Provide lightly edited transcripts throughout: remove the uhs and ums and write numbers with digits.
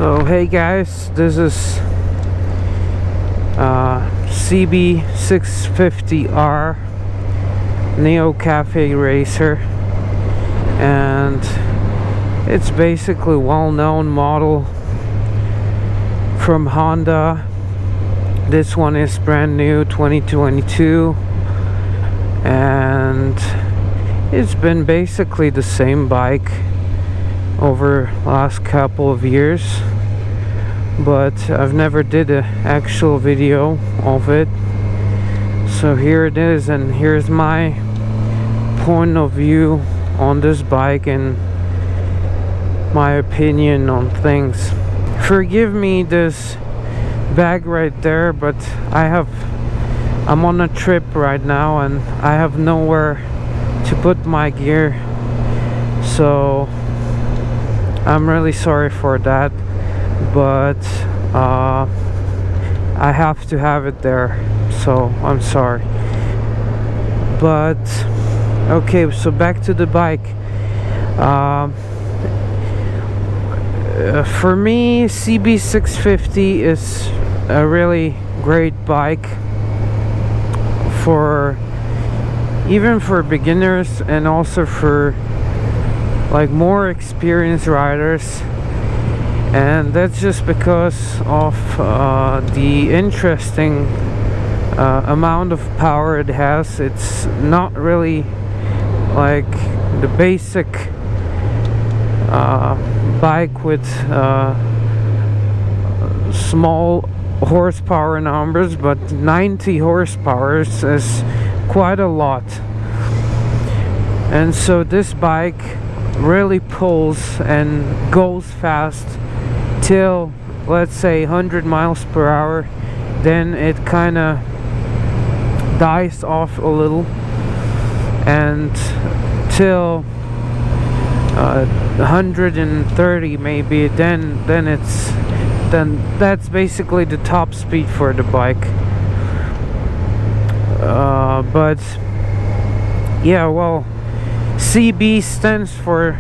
So hey guys, this is CB650R Neo Cafe Racer, and it's basically a well-known model from Honda. This one is brand new, 2022, and it's been basically the same bike over last couple of years, but I've never did an actual video of it. So here it is, and here's my point of view on this bike and my opinion on things. Forgive me this bag right there, but I'm on a trip right now and I have nowhere to put my gear, so I'm really sorry for that, but I have to have it there, so I'm sorry. But okay, so back to the bike. For me, CB650 is a really great bike even for beginners, and also for like more experienced riders, and that's just because of the interesting amount of power it has. It's not really like the basic bike with small horsepower numbers, but 90 horsepower is quite a lot. And so this bike really pulls and goes fast till, let's say, 100 miles per hour. Then it kind of dies off a little, and till 130 maybe, then that's basically the top speed for the bike. But yeah, well, CB stands for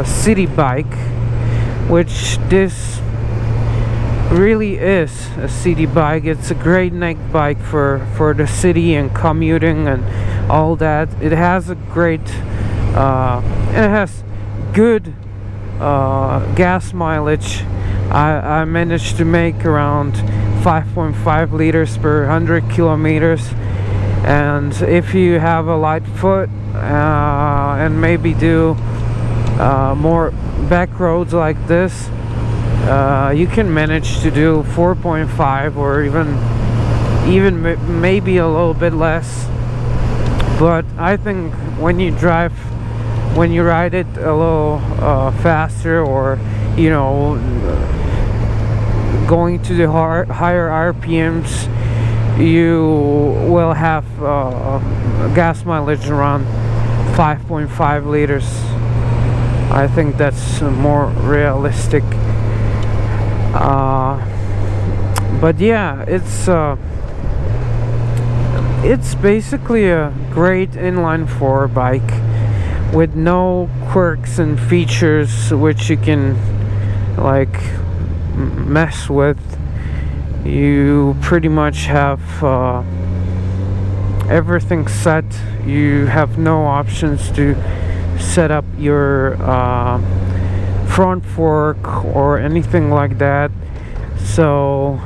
city bike, which this really is a city bike. It's a great neck bike for the city and commuting and all that. It has a great it has good gas mileage. I managed to make around 5.5 liters per 100 kilometers, and if you have a light foot and maybe do more back roads like this, you can manage to do 4.5 or even maybe a little bit less. But I think when you ride it a little faster, or you know, going to the higher RPMs, you will have gas mileage around 5.5 liters. I think that's more realistic. But yeah, it's basically a great inline 4 bike with no quirks and features which you can like mess with. You pretty much have everything set. You have no options to set up your front fork or anything like that. So,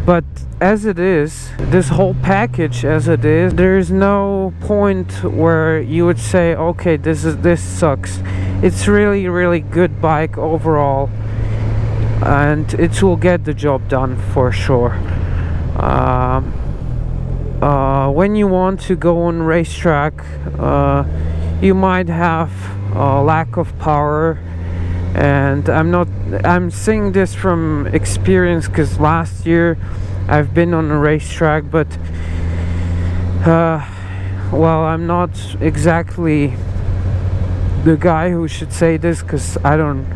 but as it is, this whole package as it is, there's no point where you would say, okay, this sucks. It's really good bike overall, and it will get the job done for sure. When you want to go on racetrack, you might have a lack of power, and I'm saying this from experience, because last year I've been on a racetrack, but well, I'm not exactly the guy who should say this, because I don't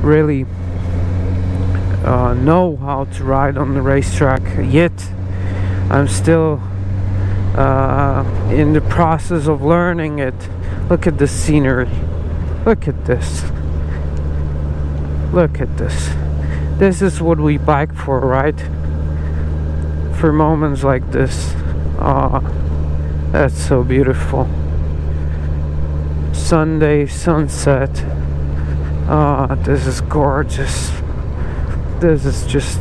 really know how to ride on the racetrack yet. I'm still in the process of learning it. Look at the scenery. Look at this. Look at this. this is what we bike for, right? For moments like this. That's so beautiful. Sunday sunset. This is gorgeous. This is just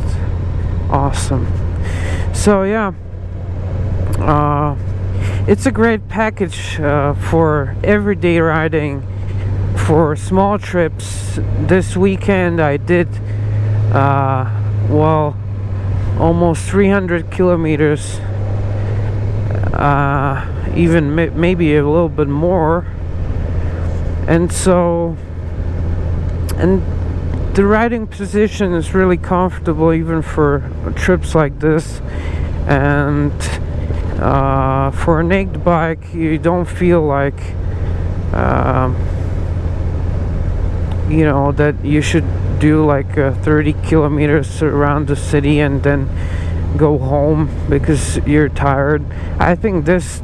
awesome. So yeah, it's a great package for everyday riding, for small trips. This weekend I did well, almost 300 kilometers, even maybe a little bit more. And so, and the riding position is really comfortable even for trips like this. And for a naked bike, you don't feel like you know, that you should do like 30 kilometers around the city and then go home because you're tired. I think this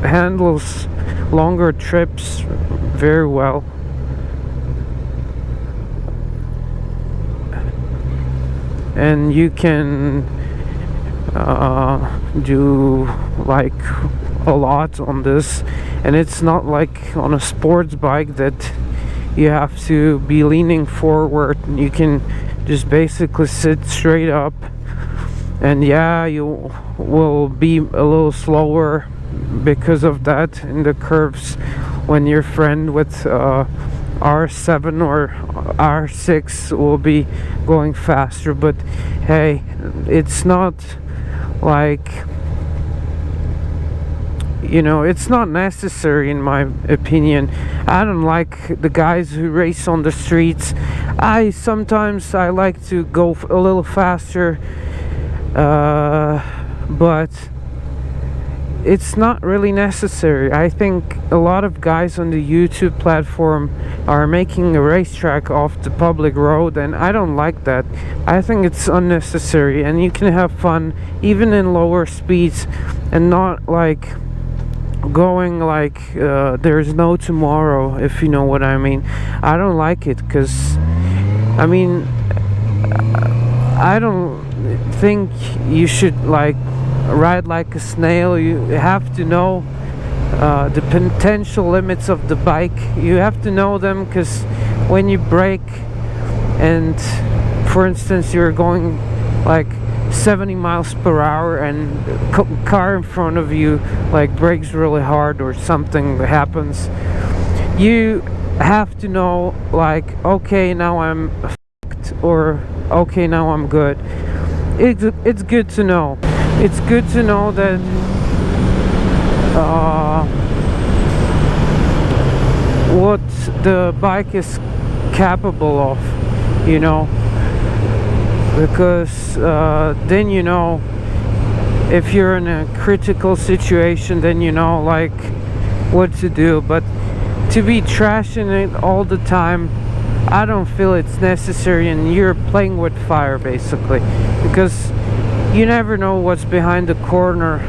handles longer trips very well. And you can do like a lot on this, and it's not like on a sports bike that you have to be leaning forward. You can just basically sit straight up, and yeah, you will be a little slower because of that in the curves when your friend with R7 or R6 will be going faster. But hey, it's not like, you know, it's not necessary in my opinion. I don't like the guys who race on the streets. Sometimes I like to go a little faster, but it's not really necessary. I think a lot of guys on the YouTube platform are making a racetrack off the public road, and I don't like that. I think it's unnecessary, and you can have fun even in lower speeds and not like going like there's no tomorrow, if you know what I mean. I don't like it, because I mean, I don't think you should like ride like a snail. You have to know the potential limits of the bike. You have to know them, because when you brake and for instance you're going like 70 miles per hour and car in front of you like brakes really hard or something happens, you have to know like, okay, now I'm fucked, or okay, now I'm good. It's good to know. It's good to know that what the bike is capable of, you know, because then you know, if you're in a critical situation, then you know like what to do. But to be trashing it all the time, I don't feel it's necessary, and you're playing with fire basically, because you never know what's behind the corner.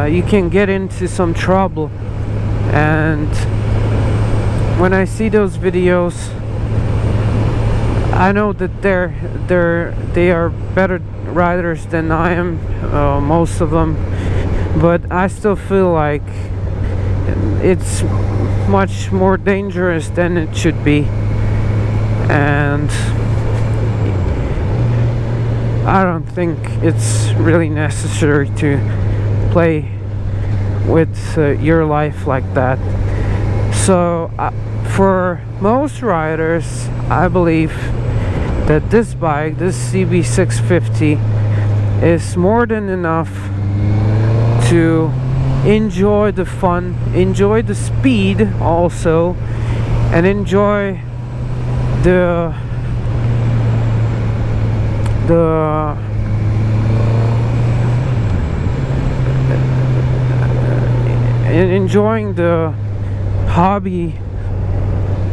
You can get into some trouble, and when I see those videos, I know that they are better riders than I am, most of them, but I still feel like it's much more dangerous than it should be. And I don't think it's really necessary to play with your life like that. So for most riders, I believe that this bike, this CB650, is more than enough to enjoy the fun, enjoy the speed also, and enjoy enjoying the hobby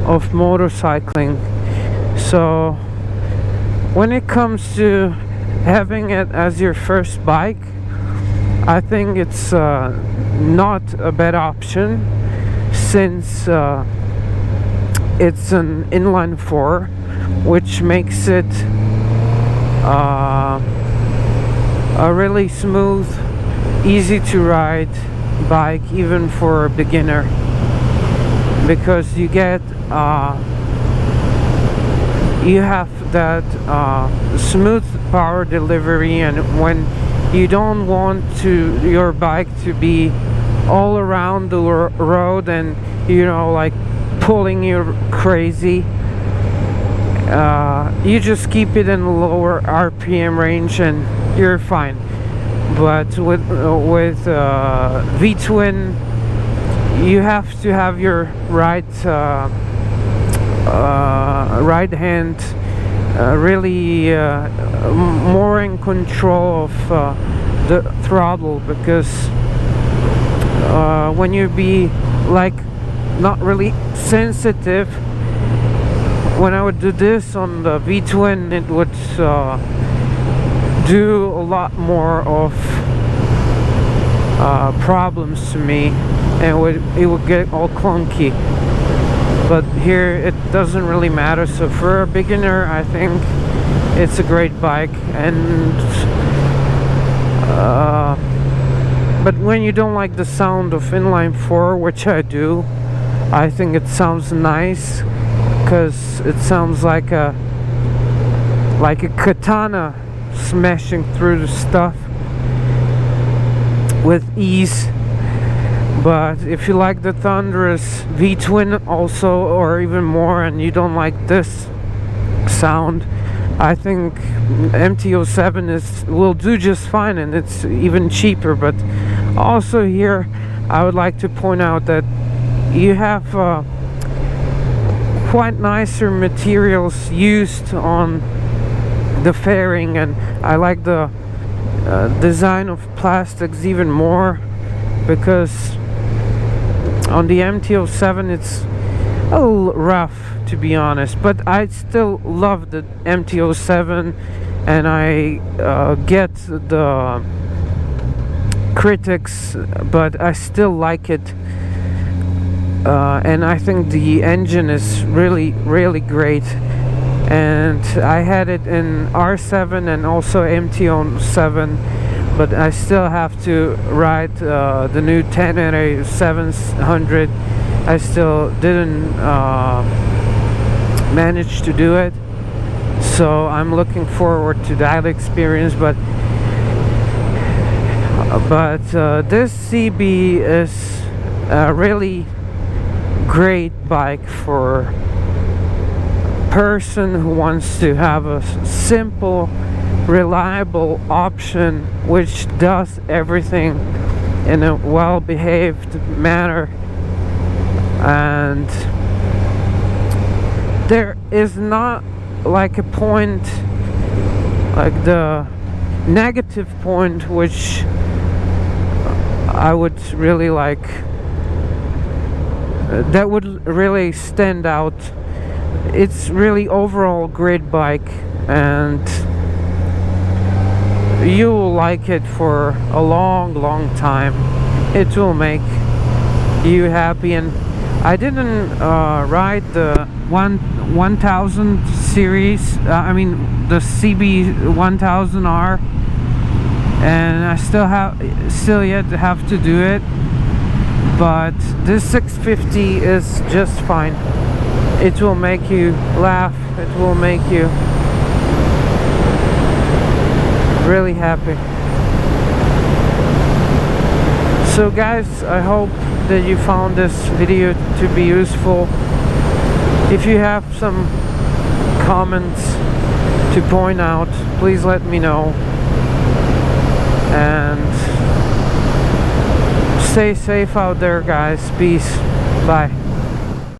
of motorcycling. So when it comes to having it as your first bike, I think it's not a bad option, since it's an inline 4 which makes it a really smooth, easy to ride bike even for a beginner, because you get you have that smooth power delivery, and when you don't want your bike to be all around the road and, you know, like pulling you crazy, you just keep it in lower RPM range and you're fine. But with V-twin, you have to have your right hand really more in control of the throttle, because when you be like not really sensitive, when I would do this on the V-twin, it would do a lot more of problems to me, and it would get all clunky. But here it doesn't really matter, so for a beginner I think it's a great bike. And but when you don't like the sound of inline 4, which I do, I think it sounds nice, because it sounds like a katana smashing through the stuff with ease. But if you like the thunderous V-twin also, or even more, and you don't like this sound, I think MT-07 will do just fine, and it's even cheaper. But also here I would like to point out that you have quite nicer materials used on the fairing, and I like the design of plastics even more, because on the MT-07 it's a little rough, to be honest. But I still love the MT-07, and I get the critics, but I still like it, and I think the engine is really, really great. And I had it in R7 and also MT-07, but I still have to ride the new 10 700. I still didn't manage to do it, so I'm looking forward to that experience. But this CB is a really great bike for a person who wants to have a simple, reliable option which does everything in a well-behaved manner. And there is not like a point, like the negative point, which I would really like, that would really stand out. It's really overall great bike, and you will like it for a long time. It will make you happy. And I didn't ride the 1000 series, I mean the CB1000R, and I still yet have to do it. But this 650 is just fine. It will make you laugh, it will make you really happy. So guys, I hope that you found this video to be useful. If you have some comments to point out, please let me know. And stay safe out there, guys. Peace. Bye.